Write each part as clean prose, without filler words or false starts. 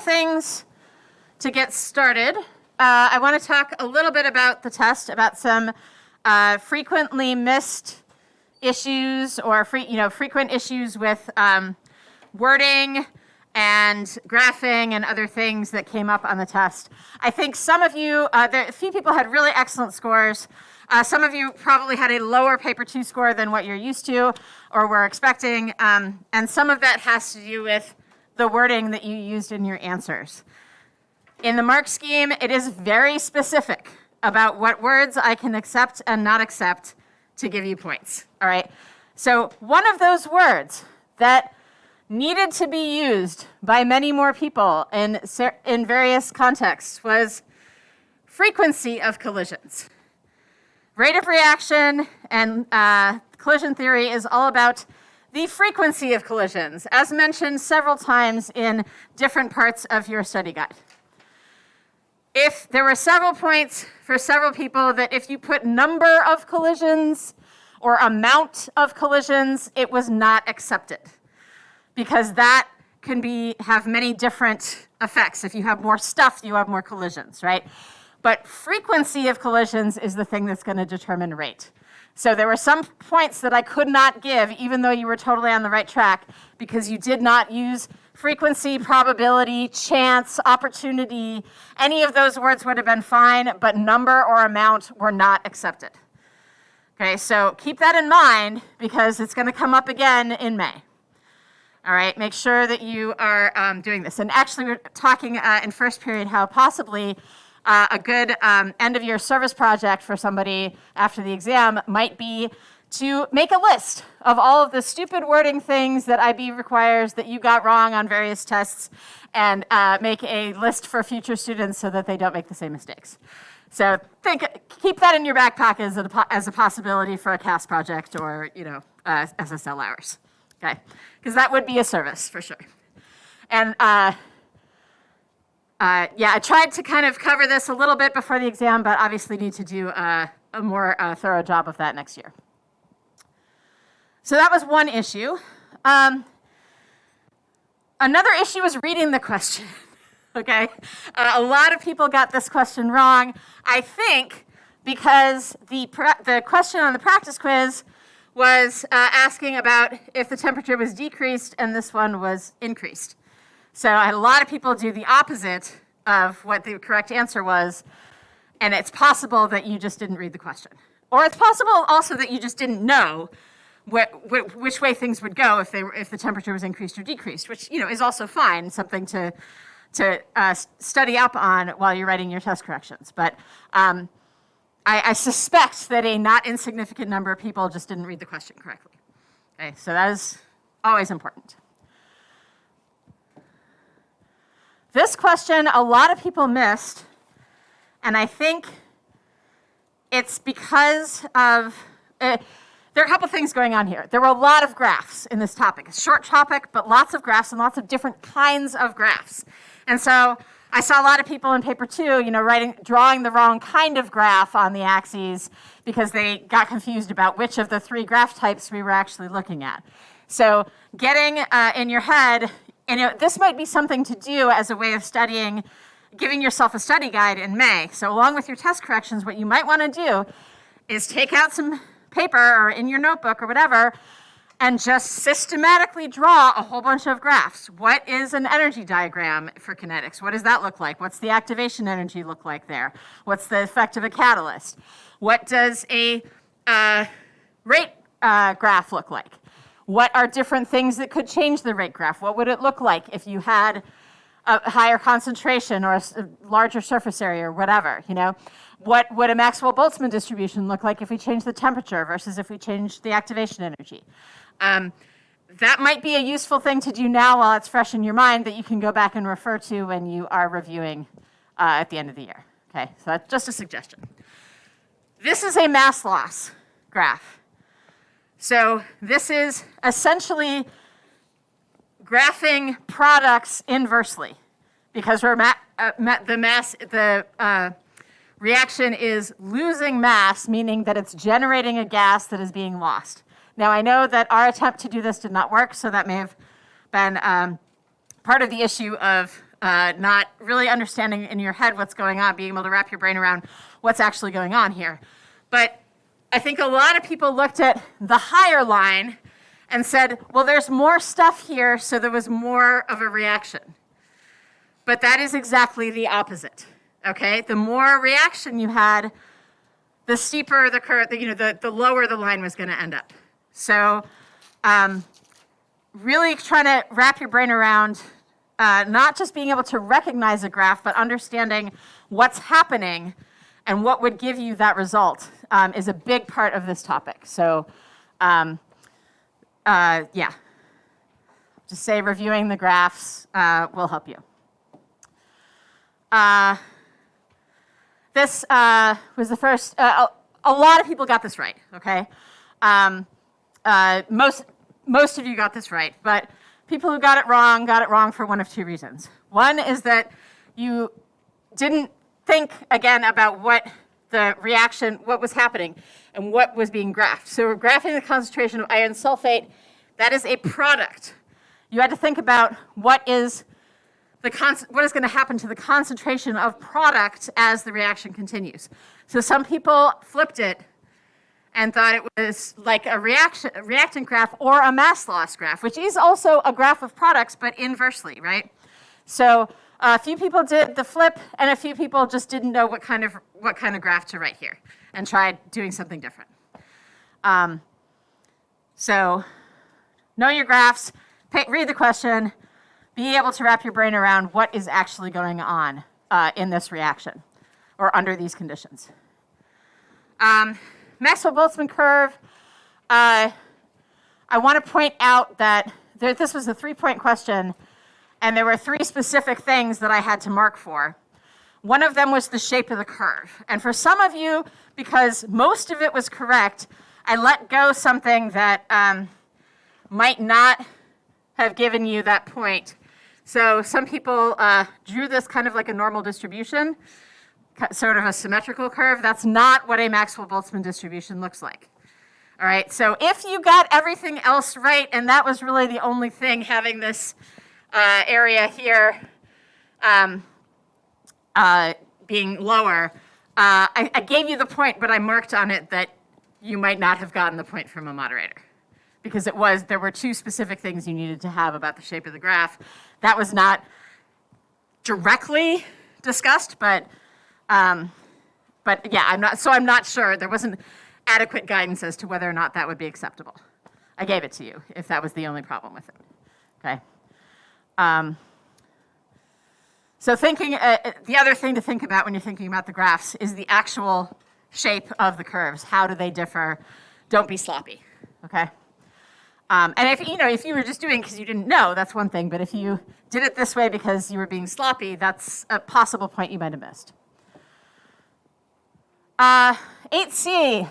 things to get started. I want to talk a little bit about the test, about some frequently missed issues or frequent issues with wording and graphing and other things that came up on the test. I think some of you, a few people had really excellent scores. Some of you probably had a lower paper 2 score than what you're used to or were expecting, and some of that has to do with the wording that you used in your answers. In the mark scheme, it is very specific about what words I can accept and not accept to give you points, all right? So one of those words that needed to be used by many more people in various contexts was frequency of collisions. Rate of reaction and collision theory is all about the frequency of collisions, as mentioned several times in different parts of your study guide. If there were several points for several people that if you put number of collisions or amount of collisions, it was not accepted, because that can have many different effects. If you have more stuff, you have more collisions, right? But frequency of collisions is the thing that's going to determine rate. So there were some points that I could not give, even though you were totally on the right track, because you did not use frequency, probability, chance, opportunity. Any of those words would have been fine, but number or amount were not accepted. Okay, so keep that in mind, because it's going to come up again in May. All right, make sure that you are doing this. And actually, we're talking in first period how possibly a good end-of-year service project for somebody after the exam might be to make a list of all of the stupid wording things that IB requires that you got wrong on various tests, and make a list for future students so that they don't make the same mistakes. So keep that in your back pocket as a possibility for a CAS project or SSL hours. Okay, because that would be a service for sure. And I tried to kind of cover this a little bit before the exam, but obviously need to do a more thorough job of that next year. So that was one issue. Another issue is reading the question, okay? A lot of people got this question wrong, I think, because the question on the practice quiz was asking about if the temperature was decreased and this one was increased. So I had a lot of people do the opposite of what the correct answer was, and it's possible that you just didn't read the question. Or it's possible also that you just didn't know which way things would go if the temperature was increased or decreased, which is also fine, something to study up on while you're writing your test corrections. But I suspect that a not insignificant number of people just didn't read the question correctly. Okay, so that is always important. This question, a lot of people missed, and I think it's because of, there are a couple things going on here. There were a lot of graphs in this topic. It's a short topic, but lots of graphs and lots of different kinds of graphs. And so I saw a lot of people in paper 2, drawing the wrong kind of graph on the axes because they got confused about which of the 3 graph types we were actually looking at. So getting in your head, this might be something to do as a way of studying, giving yourself a study guide in May. So along with your test corrections, what you might want to do is take out some paper or in your notebook or whatever, and just systematically draw a whole bunch of graphs. What is an energy diagram for kinetics? What does that look like? What's the activation energy look like there? What's the effect of a catalyst? What does a rate graph look like? What are different things that could change the rate graph? What would it look like if you had a higher concentration or a larger surface area or whatever, What would a Maxwell-Boltzmann distribution look like if we change the temperature versus if we change the activation energy? That might be a useful thing to do now while it's fresh in your mind that you can go back and refer to when you are reviewing at the end of the year. Okay, so that's just a suggestion. This is a mass loss graph. So this is essentially graphing products inversely, because we're the reaction is losing mass, meaning that it's generating a gas that is being lost. Now, I know that our attempt to do this did not work, so that may have been part of the issue of not really understanding in your head what's going on, being able to wrap your brain around what's actually going on here. But I think a lot of people looked at the higher line and said, well, there's more stuff here, so there was more of a reaction. But that is exactly the opposite, okay? The more reaction you had, the steeper the curve, the lower the line was going to end up. So really trying to wrap your brain around not just being able to recognize a graph, but understanding what's happening and what would give you that result is a big part of this topic. So yeah, just say reviewing the graphs will help you. This was the first, a lot of people got this right, okay? Most of you got this right, but people who got it wrong for one of two reasons. One is that you didn't think, again, about what the reaction, what was happening, and what was being graphed. So we're graphing the concentration of iron sulfate. That is a product. You had to think about what is going to happen to the concentration of product as the reaction continues. So some people flipped it and thought it was like a reactant graph or a mass loss graph, which is also a graph of products, but inversely, right? So a few people did the flip, and a few people just didn't know what kind of graph to write here, and tried doing something different. So know your graphs, read the question, be able to wrap your brain around what is actually going on in this reaction or under these conditions. Maxwell-Boltzmann curve, I want to point out that this was a 3-point question, and there were 3 specific things that I had to mark for. One of them was the shape of the curve. And for some of you, because most of it was correct, I let go something that might not have given you that point. So some people drew this kind of like a normal distribution, sort of a symmetrical curve. That's not what a Maxwell-Boltzmann distribution looks like. All right, so if you got everything else right, and that was really the only thing having this area here being lower, I gave you the point, but I marked on it that you might not have gotten the point from a moderator, because there were 2 specific things you needed to have about the shape of the graph. That was not directly discussed, but yeah, I'm not sure. There wasn't adequate guidance as to whether or not that would be acceptable. I gave it to you if that was the only problem with it. Okay. So the other thing to think about when you're thinking about the graphs is the actual shape of the curves. How do they differ? Don't be sloppy. Okay. And if you were just doing it because you didn't know, that's one thing. But if you did it this way because you were being sloppy, that's a possible point you might have missed. 8C,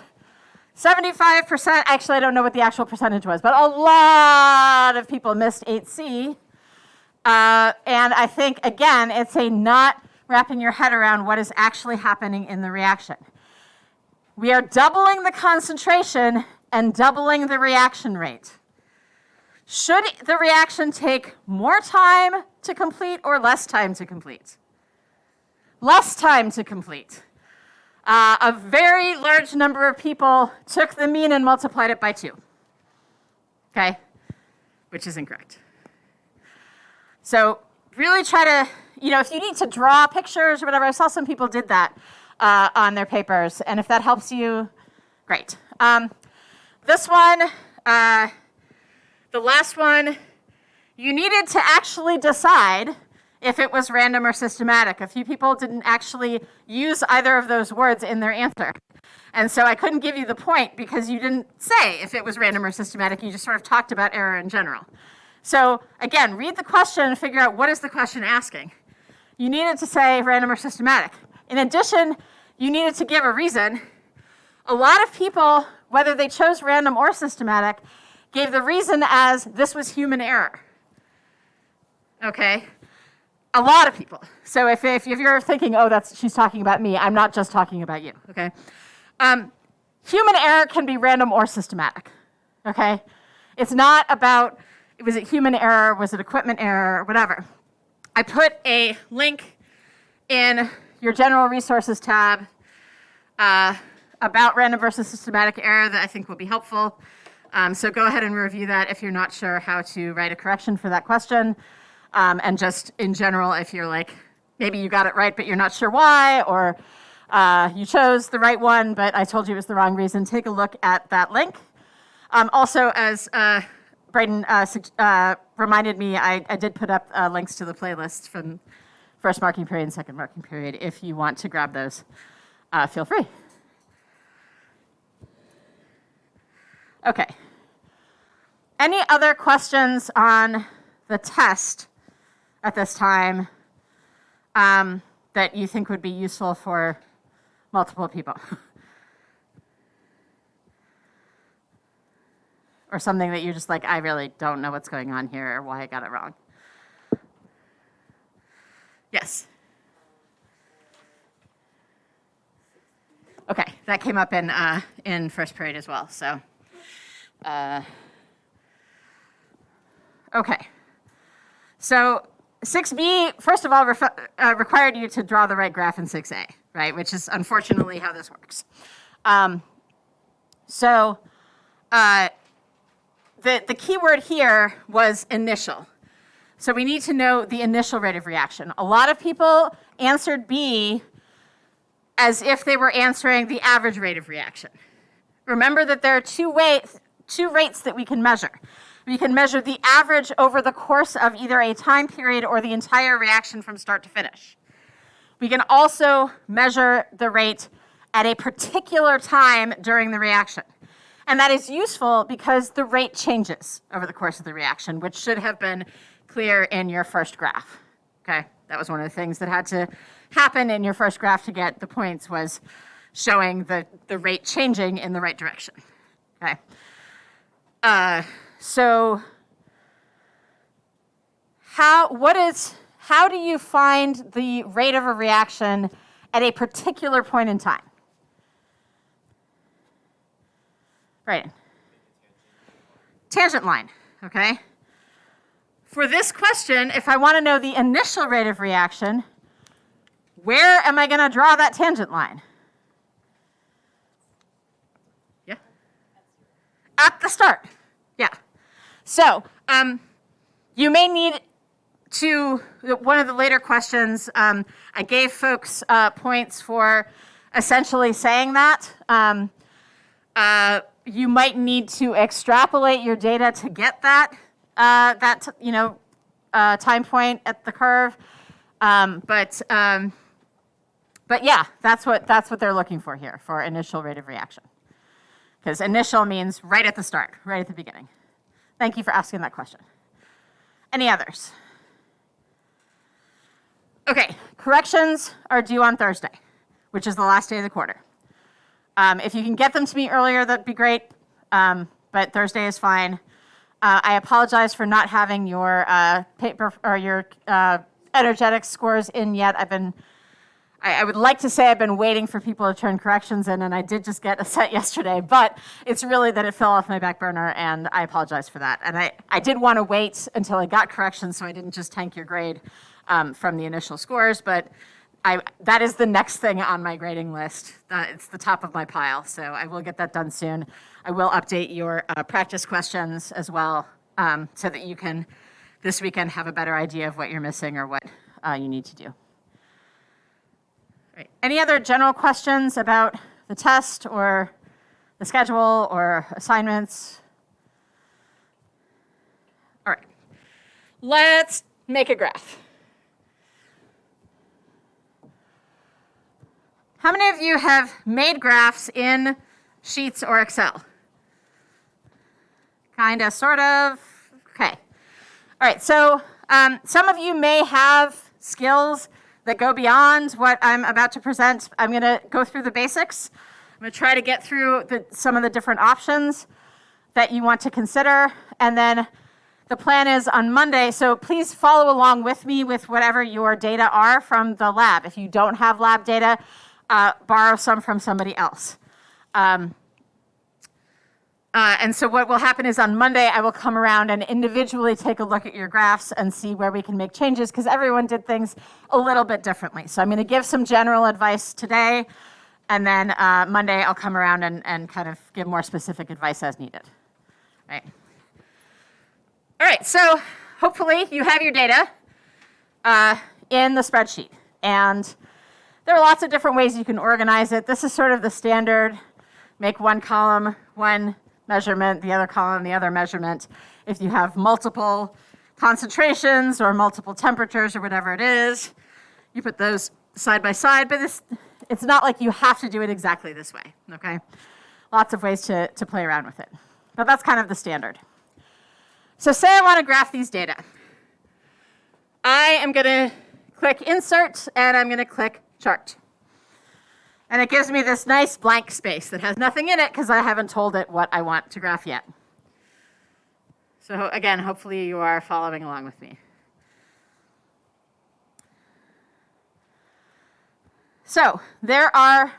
75%. Actually, I don't know what the actual percentage was, but a lot of people missed 8C. And I think, again, it's a not wrapping your head around what is actually happening in the reaction. We are doubling the concentration and doubling the reaction rate. Should the reaction take more time to complete or less time to complete? Less time to complete. A very large number of people took the mean and multiplied it by 2. Okay? Which is incorrect. So really try to, if you need to draw pictures or whatever, I saw some people did that on their papers, and if that helps you, great. This one, the last one, you needed to actually decide if it was random or systematic. A few people didn't actually use either of those words in their answer. And so I couldn't give you the point because you didn't say if it was random or systematic. You just sort of talked about error in general. So again, read the question and figure out what is the question asking. You needed to say random or systematic. In addition, you needed to give a reason. A lot of people, whether they chose random or systematic, gave the reason as this was human error. Okay? A lot of people. So if you're thinking, oh, she's talking about me, I'm not just talking about you. Okay? Human error can be random or systematic. Okay? It's not about, was it human error, was it equipment error, whatever. I put a link in your general resources tab about random versus systematic error that I think will be helpful. So go ahead and review that if you're not sure how to write a correction for that question. And just in general, if you're like, maybe you got it right, but you're not sure why, or you chose the right one, but I told you it was the wrong reason, take a look at that link. Also, as Braden reminded me, I did put up links to the playlists from first marking period and second marking period. If you want to grab those, feel free. Okay. Any other questions on the test at this time that you think would be useful for multiple people? Or something that you're just like, I really don't know what's going on here or why I got it wrong. Yes. Okay, that came up in first period as well. So, okay. So 6B, first of all, required you to draw the right graph in 6A, right? Which is unfortunately how this works. The key word here was initial. So we need to know the initial rate of reaction. A lot of people answered B as if they were answering the average rate of reaction. Remember that there are two rates that we can measure. We can measure the average over the course of either a time period or the entire reaction from start to finish. We can also measure the rate at a particular time during the reaction. And that is useful because the rate changes over the course of the reaction, which should have been clear in your first graph. Okay, that was one of the things that had to happen in your first graph to get the points, was showing the rate changing in the right direction. Okay, so how do you find the rate of a reaction at a particular point in time? Right. Tangent line, okay? For this question, if I want to know the initial rate of reaction, where am I going to draw that tangent line? Yeah? At the start, yeah. So, you may need to, one of the later questions, I gave folks points for essentially saying that. You might need to extrapolate your data to get that time point at the curve, but yeah, that's what they're looking for here for initial rate of reaction, because initial means right at the start, right at the beginning. Thank you for asking that question. Any others? Okay, corrections are due on Thursday, which is the last day of the quarter. If you can get them to me earlier, that'd be great, but Thursday is fine. I apologize for not having your paper or your energetics scores in yet. I would like to say I've been waiting for people to turn corrections in, and I did just get a set yesterday, but it's really that it fell off my back burner, and I apologize for that. And I did want to wait until I got corrections so I didn't just tank your grade from the initial scores, but that is the next thing on my grading list. It's the top of my pile, so I will get that done soon. I will update your practice questions as well, so that you can, this weekend, have a better idea of what you're missing or what you need to do. Right. Any other general questions about the test or the schedule or assignments? All right, let's make a graph. How many of you have made graphs in Sheets or Excel? Kind of, sort of, okay. All right, so some of you may have skills that go beyond what I'm about to present. I'm gonna go through the basics. I'm gonna try to get through some of the different options that you want to consider, and then the plan is on Monday, so please follow along with me with whatever your data are from the lab. If you don't have lab data, borrow some from somebody else. And so what will happen is on Monday, I will come around and individually take a look at your graphs and see where we can make changes, because everyone did things a little bit differently. So I'm going to give some general advice today, and then Monday I'll come around and kind of give more specific advice as needed. Right. All right, so hopefully you have your data in the spreadsheet. And there are lots of different ways you can organize it. This is sort of the standard, make one column, one measurement, the other column, the other measurement. If you have multiple concentrations or multiple temperatures or whatever it is, you put those side by side, but it's not like you have to do it exactly this way, okay? Lots of ways to play around with it. But that's kind of the standard. So say I want to graph these data. I am going to click Insert, and I'm going to click Chart. And it gives me this nice blank space that has nothing in it because I haven't told it what I want to graph yet. So again, hopefully you are following along with me. So there are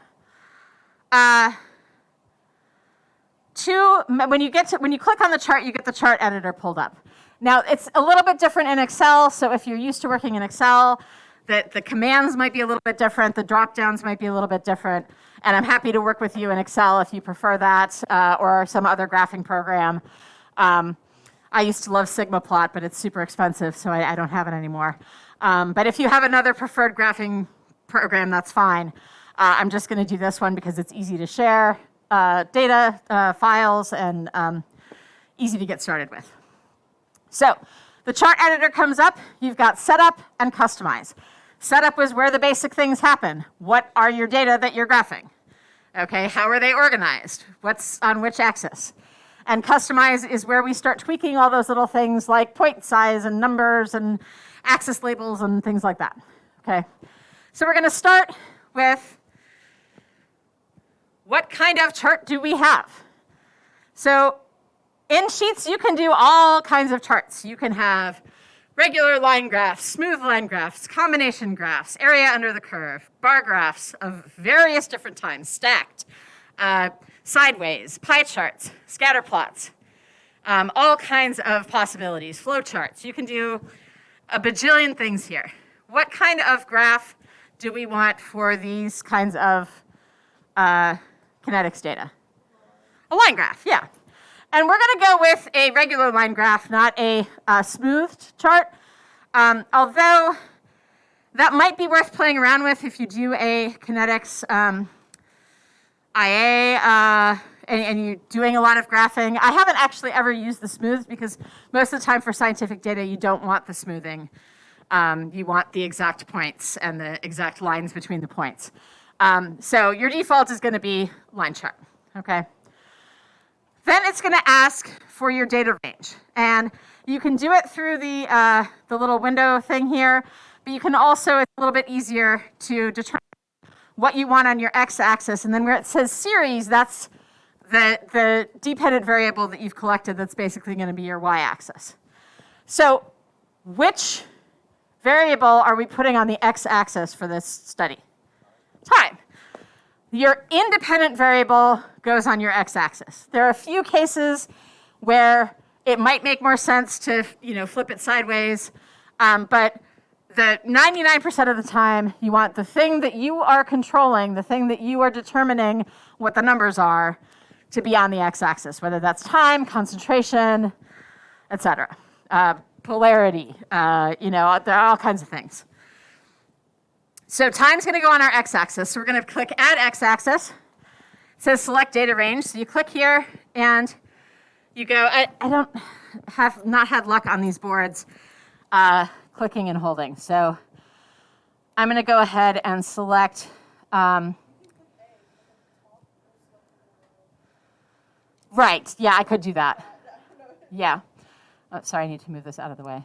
when you click on the chart, you get the chart editor pulled up. Now it's a little bit different in Excel. So if you're used to working in Excel, the commands might be a little bit different, the drop downs might be a little bit different, and I'm happy to work with you in Excel if you prefer that, or some other graphing program. I used to love SigmaPlot, but it's super expensive, so I don't have it anymore. But if you have another preferred graphing program, that's fine. I'm just going to do this one because it's easy to share data, files, and easy to get started with. So the chart editor comes up. You've got Setup and Customize. Setup is where the basic things happen. What are your data that you're graphing? Okay, how are they organized? What's on which axis? And Customize is where we start tweaking all those little things like point size and numbers and axis labels and things like that. Okay, so we're going to start with what kind of chart do we have? So in Sheets, you can do all kinds of charts. You can have regular line graphs, smooth line graphs, combination graphs, area under the curve, bar graphs of various different types, stacked, sideways, pie charts, scatter plots, all kinds of possibilities, flow charts. You can do a bajillion things here. What kind of graph do we want for these kinds of kinetics data? A line graph, yeah. And we're going to go with a regular line graph, not a smoothed chart, although that might be worth playing around with if you do a kinetics IA and you're doing a lot of graphing. I haven't actually ever used the smooth because most of the time for scientific data, you don't want the smoothing. You want the exact points and the exact lines between the points. So your default is going to be line chart, okay? Then it's going to ask for your data range. And you can do it through the little window thing here, but you can also, it's a little bit easier to determine what you want on your x-axis. And then where it says series, that's the dependent variable that you've collected that's basically going to be your y-axis. So which variable are we putting on the x-axis for this study? Time. Your independent variable goes on your x-axis. There are a few cases where it might make more sense to, flip it sideways, but the 99% of the time, you want the thing that you are controlling, the thing that you are determining what the numbers are, to be on the x-axis, whether that's time, concentration, etc. Polarity, there are all kinds of things. So time's going to go on our x-axis. So we're going to click Add x-axis. It says Select Data Range. So you click here, and you go. I have not had luck on these boards clicking and holding. So I'm going to go ahead and select. Right. Yeah, I could do that. Yeah. Oh, sorry, I need to move this out of the way.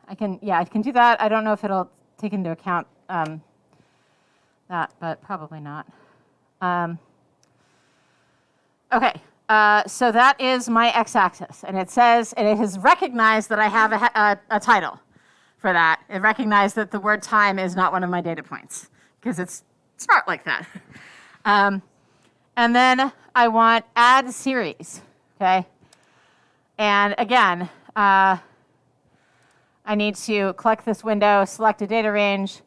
I can do that. I don't know if it'll take into account that, but probably not. Okay, so that is my x-axis, and it says, and it has recognized that I have a title for that. It recognized that the word time is not one of my data points, because it's smart like that. And then I want add series, okay? And again, I need to click this window, select a data range.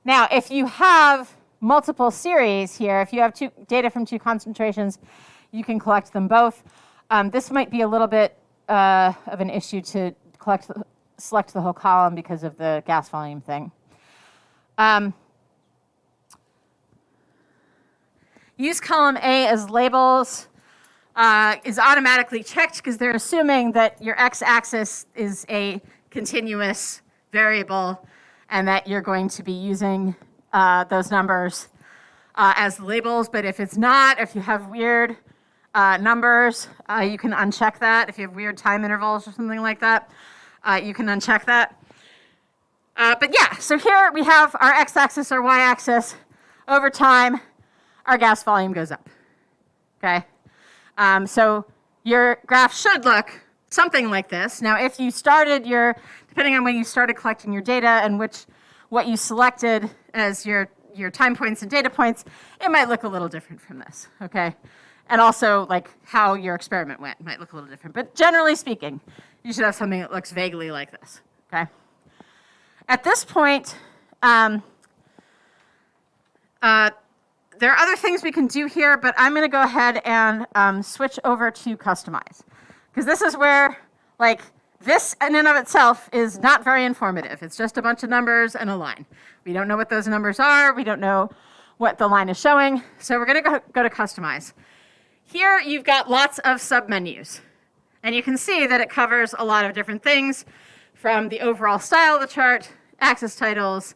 Now, if you have multiple series here, if you have data from two concentrations, you can collect them both. This might be a little bit of an issue to select the whole column because of the gas volume thing. Use column A as labels is automatically checked because they're assuming that your x-axis is a continuous variable and that you're going to be using those numbers as labels. But if it's not, if you have weird numbers, you can uncheck that. If you have weird time intervals or something like that, you can uncheck that. But yeah, so here we have our x-axis, our y-axis. Over time, our gas volume goes up, okay? So your graph should look something like this. Now, if you started depending on when you started collecting your data and what you selected as your time points and data points, it might look a little different from this, okay? And also, like, how your experiment went might look a little different. But generally speaking, you should have something that looks vaguely like this, okay? At this point, there are other things we can do here, but I'm going to go ahead and switch over to customize. Because this is where, like, this in and of itself is not very informative. It's just a bunch of numbers and a line. We don't know what those numbers are. We don't know what the line is showing. So we're going to go to customize. Here you've got lots of submenus. And you can see that it covers a lot of different things, from the overall style of the chart, axis titles,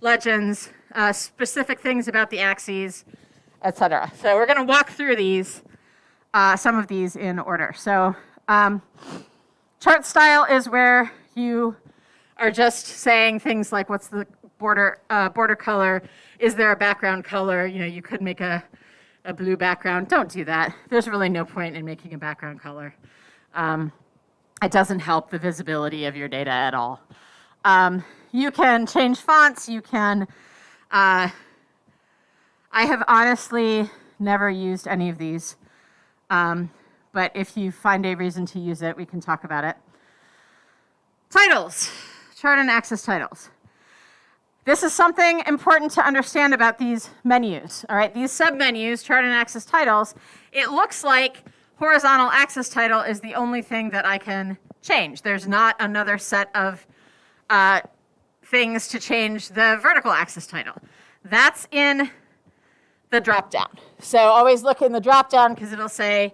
legends, specific things about the axes, etc. So we're going to walk through these, some of these in order. So chart style is where you are just saying things like, what's the border color? Is there a background color? You know, you could make a blue background. Don't do that. There's really no point in making a background color. It doesn't help the visibility of your data at all. You can change fonts. You can, I have honestly never used any of these. But if you find a reason to use it, we can talk about it. Titles, chart and axis titles. This is something important to understand about these menus. All right, these submenus, chart and axis titles, it looks like horizontal axis title is the only thing that I can change. There's not another set of things to change the vertical axis title. That's in the drop-down. So always look in the drop-down because it'll say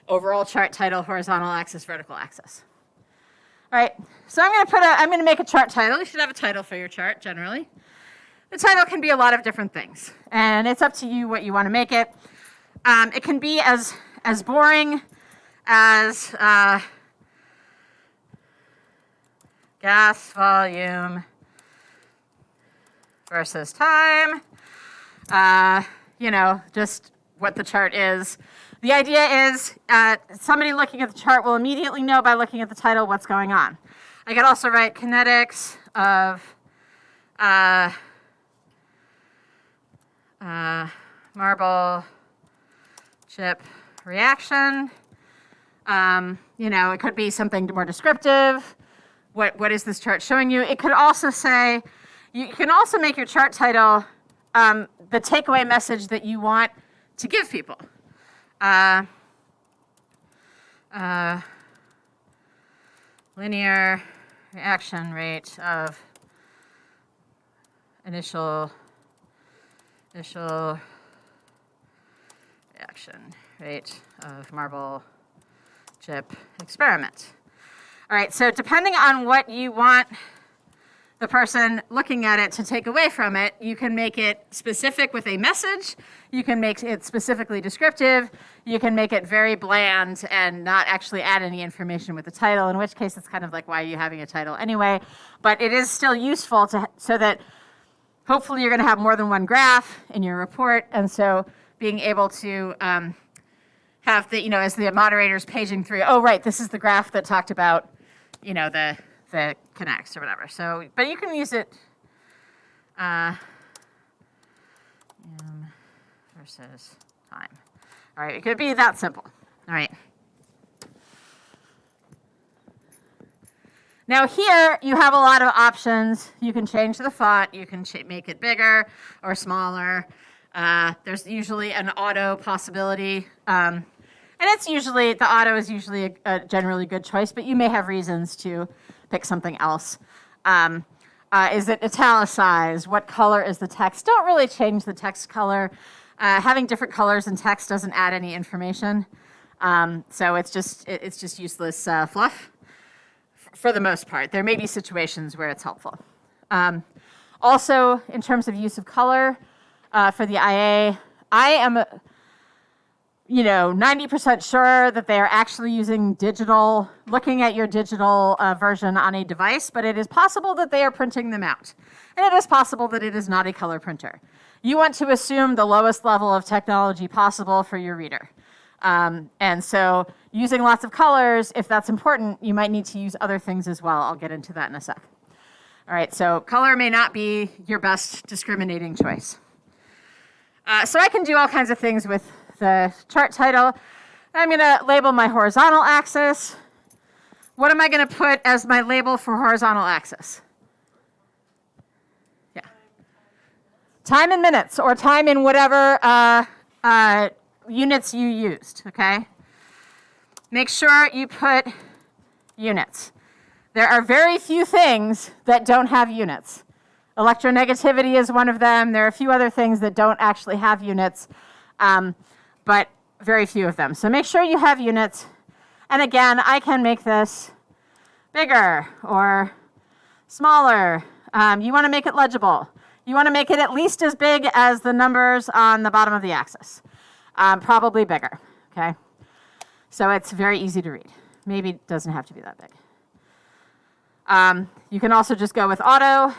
overall chart title, horizontal axis, vertical axis. All right, so I'm going to make a chart title. You should have a title for your chart generally. The title can be a lot of different things, and it's up to you what you want to make it. It can be as boring as gas volume versus time. You know, just what the chart is. The idea is somebody looking at the chart will immediately know by looking at the title what's going on. I could also write kinetics of marble chip reaction. You know, it could be something more descriptive. What is this chart showing you? It could also say, you can also make your chart title the takeaway message that you want to give people. Linear reaction rate of initial reaction rate of marble chip experiment. All right, so depending on what you want the person looking at it to take away from it, you can make it specific with a message, you can make it specifically descriptive, you can make it very bland and not actually add any information with the title, in which case it's kind of like, why are you having a title anyway? But it is still useful so that hopefully you're going to have more than one graph in your report, and so being able to have the, as the moderator's paging through, oh, right, this is the graph that talked about, the kinetics or whatever. So, but you can use it versus time. All right, it could be that simple. All right. Now here you have a lot of options. You can change the font. You can make it bigger or smaller. There's usually an auto possibility. And it's usually, the auto is usually a generally good choice, but you may have reasons to pick something else. Is it italicized? What color is the text? Don't really change the text color. Having different colors in text doesn't add any information. So it's just useless fluff for the most part. There may be situations where it's helpful. Also, in terms of use of color for the IA, I am 90% sure that they are actually using digital, looking at your digital version on a device, but it is possible that they are printing them out. And it is possible that it is not a color printer. You want to assume the lowest level of technology possible for your reader. And so using lots of colors, if that's important, you might need to use other things as well. I'll get into that in a sec. All right, so color may not be your best discriminating choice. So I can do all kinds of things with the chart title. I'm going to label my horizontal axis. What am I going to put as my label for horizontal axis? Yeah. Time in minutes, or time in whatever units you used, okay? Make sure you put units. There are very few things that don't have units. Electronegativity is one of them. There are a few other things that don't actually have units, but very few of them. So make sure you have units. And again, I can make this bigger or smaller. You want to make it legible. You want to make it at least as big as the numbers on the bottom of the axis. Probably bigger, okay? So it's very easy to read. Maybe it doesn't have to be that big. You can also just go with auto,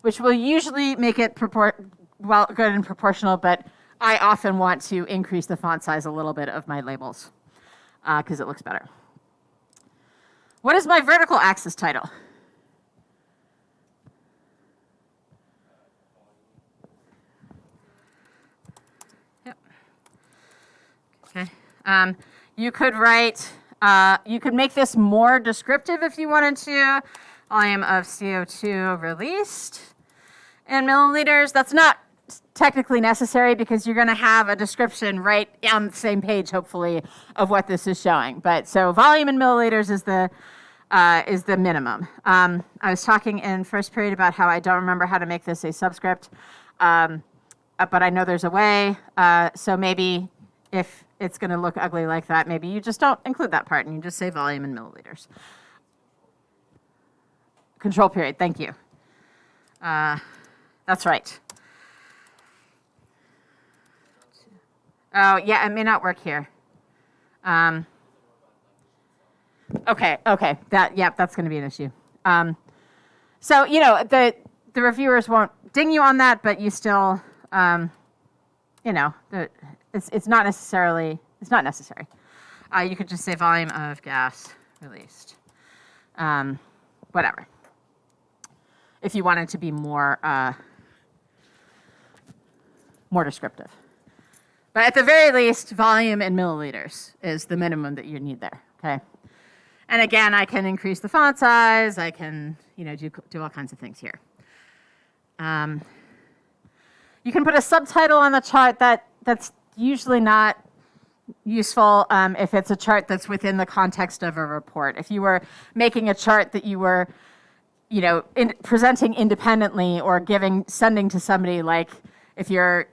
which will usually make it good and proportional, but I often want to increase the font size a little bit of my labels because it looks better. What is my vertical axis title? Yep. Okay. You could write, you could make this more descriptive if you wanted to. Volume of CO2 released in milliliters. That's not technically necessary because you're going to have a description right on the same page, hopefully, of what this is showing. But so volume in milliliters is the minimum. I was talking in first period about how I don't remember how to make this a subscript, but I know there's a way. So maybe if it's going to look ugly like that, maybe you just don't include that part and you just say volume in milliliters. Control period, thank you. That's right. Oh, yeah, it may not work here. Okay, that's going to be an issue. So, the reviewers won't ding you on that, but you still, it's not necessary. You could just say volume of gas released. Whatever. If you wanted to be more descriptive. But at the very least, volume in milliliters is the minimum that you need there, okay? And again, I can increase the font size. I can, do all kinds of things here. You can put a subtitle on the chart that's usually not useful if it's a chart that's within the context of a report. If you were making a chart that you were, presenting independently or sending to somebody, like if you're,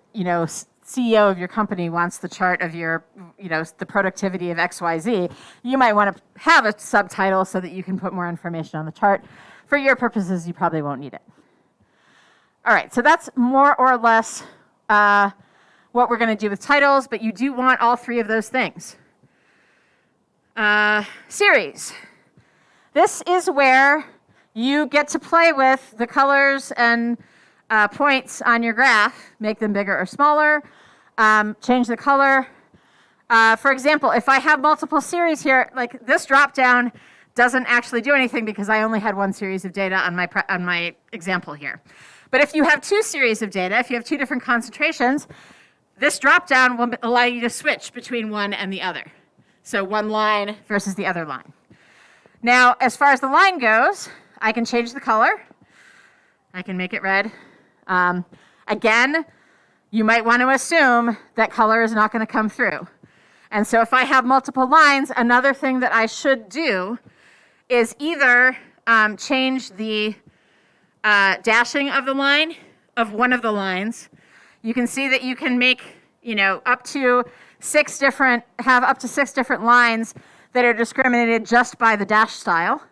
CEO of your company wants the chart of your, the productivity of XYZ, you might want to have a subtitle so that you can put more information on the chart. For your purposes, you probably won't need it. All right, so that's more or less what we're going to do with titles, but you do want all three of those things. Series. This is where you get to play with the colors and points on your graph, make them bigger or smaller, change the color. For example, if I have multiple series here, like this drop down doesn't actually do anything because I only had one series of data on my example here. But if you have two series of data, if you have two different concentrations, This drop-down will allow you to switch between one and the other. So one line versus the other line. Now, as far as the line goes, I can change the color. I can make it red. Again, you might want to assume that color is not going to come through. And so if I have multiple lines, another thing that I should do is either change the dashing of the line, of one of the lines. You can see that you can make, up to 6 different lines that are discriminated just by the dash style.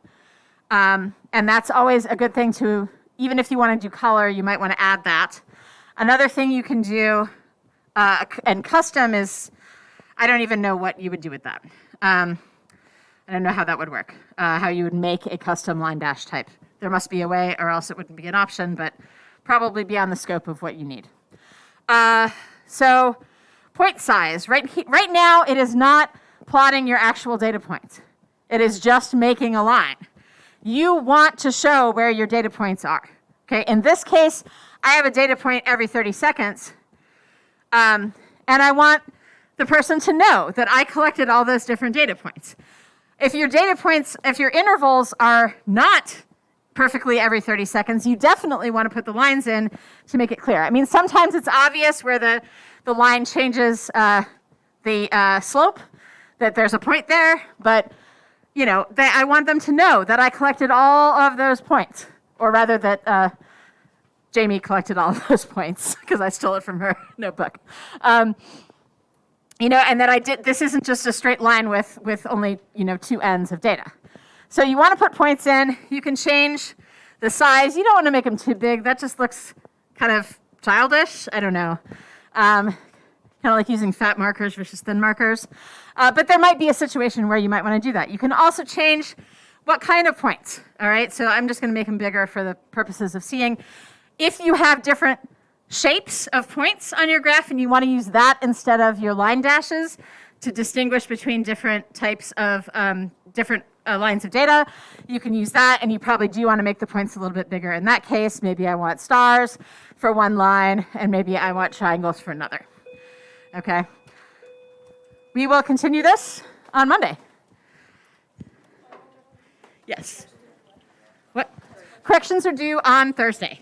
And that's always a good thing to, even if you want to do color, you might want to add that. Another thing you can do, and custom is, I don't even know what you would do with that. I don't know how that would work, how you would make a custom line dash type. There must be a way, or else it wouldn't be an option, but probably beyond the scope of what you need. So point size, right now it is not plotting your actual data points. It is just making a line. You want to show where your data points are. Okay, in this case, I have a data point every 30 seconds, and I want the person to know that I collected all those different data points. If your intervals are not perfectly every 30 seconds, you definitely want to put the lines in to make it clear. I mean, sometimes it's obvious where the line changes the slope, that there's a point there, but I want them to know that I collected all of those points, or rather that Jamie collected all of those points because I stole it from her notebook. And that this isn't just a straight line with only 2 ends of data. So you want to put points in. You can change the size. You don't want to make them too big. That just looks kind of childish. I don't know. Kind of like using fat markers versus thin markers. But there might be a situation where you might want to do that. You can also change what kind of points. All right, so I'm just going to make them bigger for the purposes of seeing. If you have different shapes of points on your graph and you want to use that instead of your line dashes to distinguish between different types of different lines of data, you can use that, and you probably do want to make the points a little bit bigger. In that case, maybe I want stars for one line, and maybe I want triangles for another. Okay. We will continue this on Monday. Yes. What? Corrections are due on Thursday.